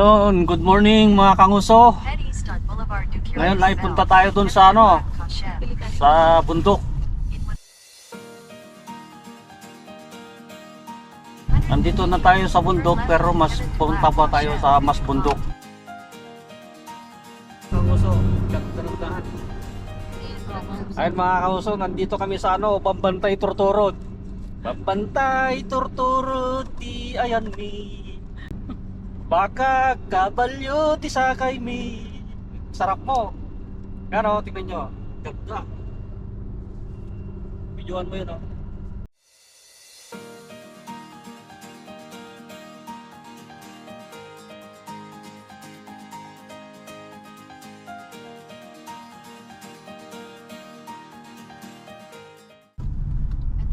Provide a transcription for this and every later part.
Ayun, good morning mga kanguso. Ngayon ay punta tayo dun sa sa bundok. Nandito na tayo sa bundok pero mas punta pa tayo sa mas bundok. Kanguso, ganda ng daan. Ayun mga kanguso, nandito kami sa Bambantay Torturod. Bambantay Torturod di ayan mi. Baka kabalyo ti sakay mi. Sarap mo. Pero tingnan nyo, ganda. Videoan mo yun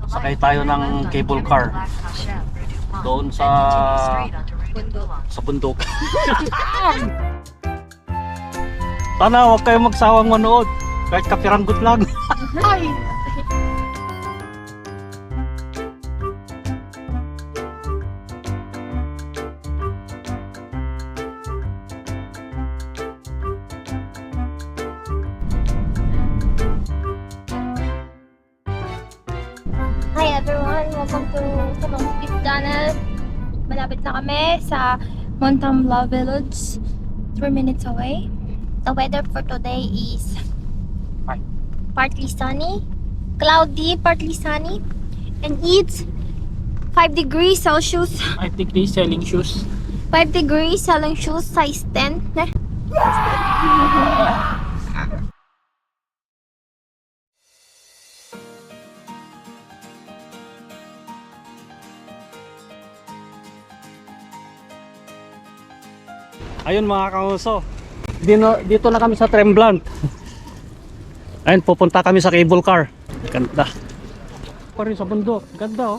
Sakay tayo ng cable car doon sa bundok. Sana huwag kayong magsawang manood kahit kapiranggot lang. Hi everyone! Welcome to Tulong Speed Channel. Malapit na kami sa Montamla Village. 3 minutes away. The weather for today is partly sunny, cloudy, partly sunny, and it's 5 degrees Celsius. 5 degrees selling shoes. 5 degrees selling shoes, size 10. Ayun mga kanguso, dito na kami sa Tremblant. Ayun, pupunta kami sa cable car. Ganda pa rin sa bundok, ganda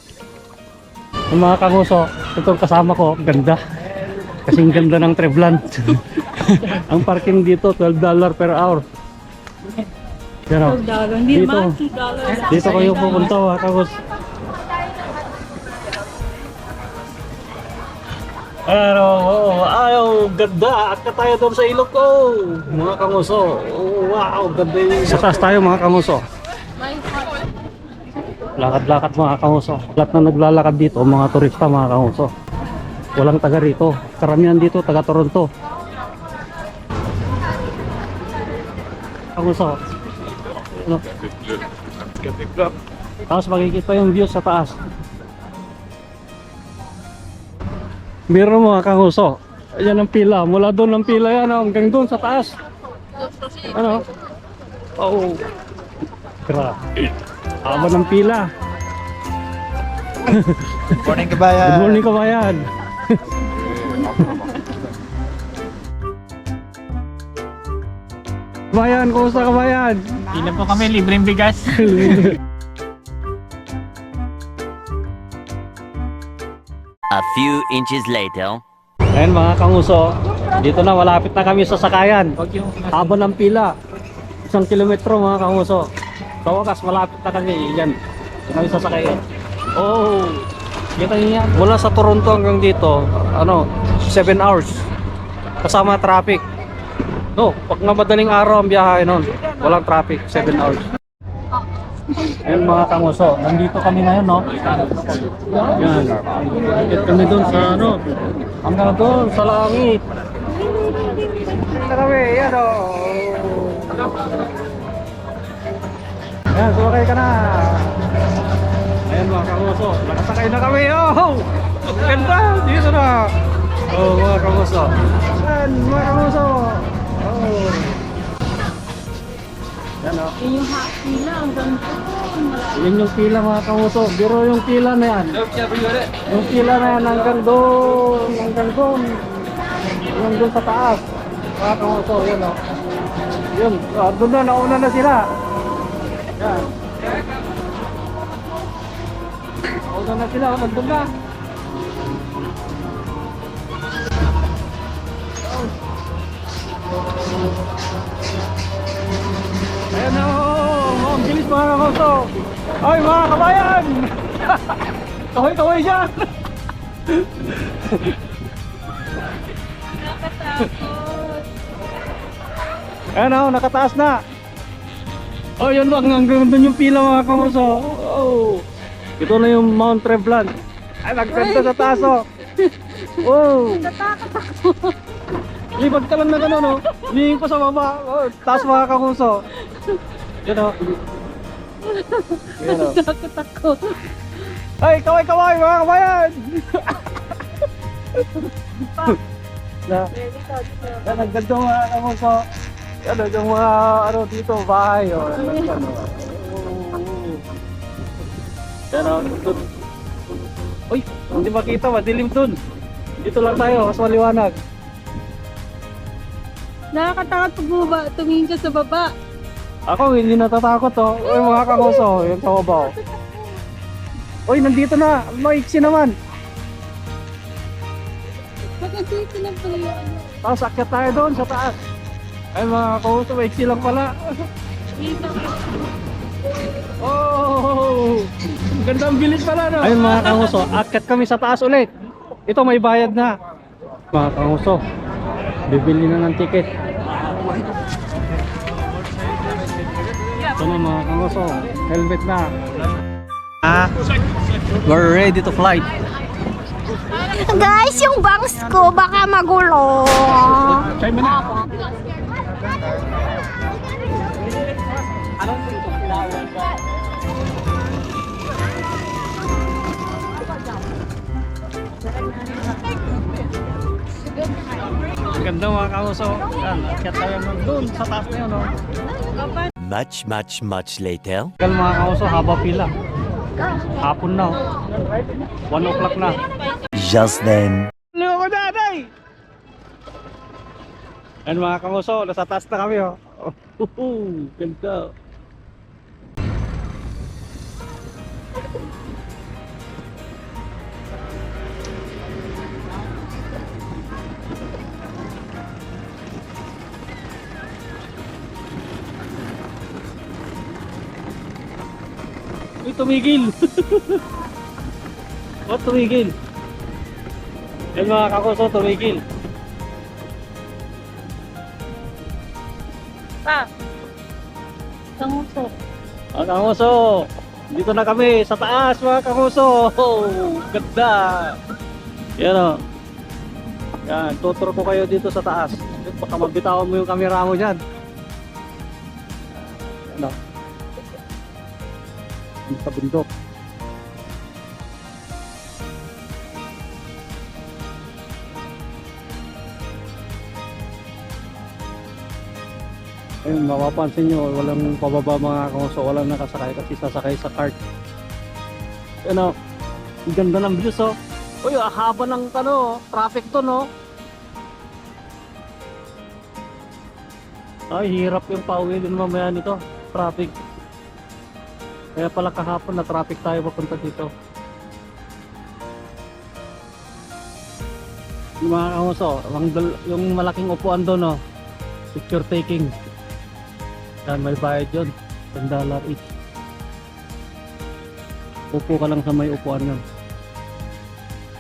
yung mga kanguso, itong kasama ko, ganda kasing ganda ng Tremblant. Ang parking dito $12 per hour. Yan dito kayo pupunta mga kanguso. Pero, ayaw, ganda. At ka tayo doon sa ilog ko, mga kanguso. Oh, wow, ganda yung... Sa taas tayo mga kanguso. Lakad-lakad mga kanguso. Lahat na naglalakad dito, mga turista mga kanguso. Walang taga rito. Karamihan dito, taga Toronto. Kanguso. Ano? Tapos makikita yung view sa taas. Meron mga kanguso. Ayan ang pila. Mula doon ang pila yan hanggang doon sa taas. Ano? Oh. Grabe. Haba ng pila. Good morning, kabayan. Good morning, kabayan. Kabayan, kumusta kabayan? Pila po kami, libreng bigas. A few inches later. Ayan mga kanguso, dito na, malapit na kami sa sakayan. Haba ng pila. 1 kilometro mga kanguso. Sa wakas, malapit na kami. Yan, kami sa sakayan. Oh, kita niyo yan. Mula sa Toronto hanggang dito, 7 hours. Kasama traffic. No, pag nga madaling araw ang biyahe nun, walang traffic, 7 hours. Ayun mga kanguso, nandito kami ngayon, no? Yan. Ikit kami doon sa hanggang doon sa langit. Dito kami, yan o. Ayan, sumakay ka na. Ayan mga kanguso, nakasakay na kami. Oh! Ganda! Dito na. Oh mga kanguso. Ayan mga kanguso. Oh. Yan o. Yung pila, ang ganda. Yan yung pila mga kanguso. Pero yung pila na yan. Yung pila na yan hanggang doon. Hanggang doon. Hanggang doon sa taas. Mga kanguso. Yan o. Yun. Doon na. Nauna na sila. Yan. Nauna na sila. Nandun na. Ayan na o. Ang bilis mga kanguso. Ay mga kabayan. Kaway-kaway dyan. Ayan o, nakataas na. Oh, yun lang, hanggang doon yung pila mga kamuso. Oh, ito na yung Mount Tremblant. Ay, nagkanta sa taas oh. Oh, Natakot ako. libag ka lang na gano'n no. Hihing pa sa baba. Oh, taas mga kamuso. Yun o. Yun o. Natakot ako. Ay, kaway-kaway mga kabayan! na, nagganda mga kamuso. Ano, yung mga ano dito, bahay o. Yan o, dun. Uy, hindi makita, madilim dun. Dito lang tayo, mas maliwanag. Nakakatakot pag bumaba, tumingin ka sa baba. Ako, hindi natatakot oh. Uy, mga kamuso, yung sa baba oh. Uy, nandito na, maiksi naman. Bakit dito na pala yung ano? Tapos akyat tayo doon sa taas. Ay mga kamuso, maiksi lang pala. Dito. Oh, gandang bilis pala no. Ayun mga kamuso, akyat kami sa taas ulit. Ito may bayad na. Mga kamuso, bibili na ng ticket. Ito na mga kamuso, helmet na. We're ready to fly. Guys, yung bangs ko baka magulo. Try mo na. Ang ganda mga kamuso. Yan, akyat tayo doon sa taas na yun. Oh. Much later. Tagal mga kamuso, haba pila. Hapon na. 1 o'clock na. Just then. Loko na, day! Yan mga kamuso, nasa taas na kami. Oh. Ganda. Uy, tumigil! Oh, tumigil! Yan mga kakuso, tumigil! Tanguso. Mga kakuso! Dito na kami sa taas mga kakuso! Oh, ganda! Yan o! Yan, tuturo ko kayo dito sa taas. Baka mabitawan mo yung camera mo dyan. Ano? Sa bundok. Ayun, mapapansin nyo, walang pababa mga kamuso, walang nakasakay kasi sasakay sa cart. Ano, ang ganda ng views oh. Uy, haba ng ano, traffic to no. Ay, hirap yung pauwi din mamaya nito, traffic. Kaya pala kahapon na traffic tayo papunta dito. Yung mga kamuso, yung malaking upuan doon oh, picture taking. Yan, may bayad yun, $10 each. Upo ka lang sa may upuan yun.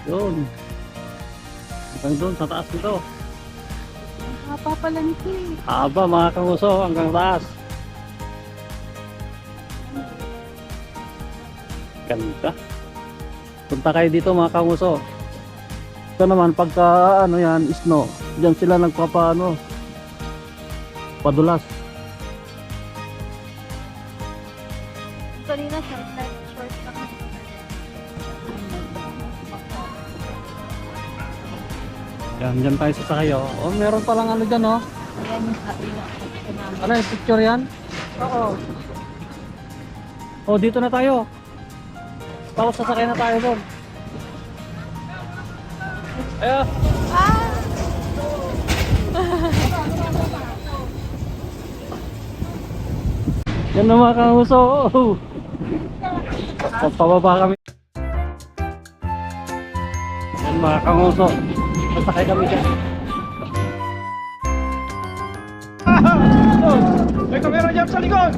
Yun. Hanggang doon sa taas nito. Haba pala nito eh. Haba mga kamuso, hanggang taas. Ganda. Punta kayo dito mga kamuso. Ito naman pagka ano yan, snow, diyan sila nagpapaano, padulas. Kanina short lang. Yan, dyan tayo sasakay oh. Oh, meron palang ano dyan oh. Ayan yung namin. Ano yung picture yan? Oo. Oh, dito na tayo. Tapos sasakay na tayo doon. Ayo. Yan na mga kamuso. Oh. Pababa kami. Yan mga kamuso. Sasakay kami dyan. May kamera dyan sa likod!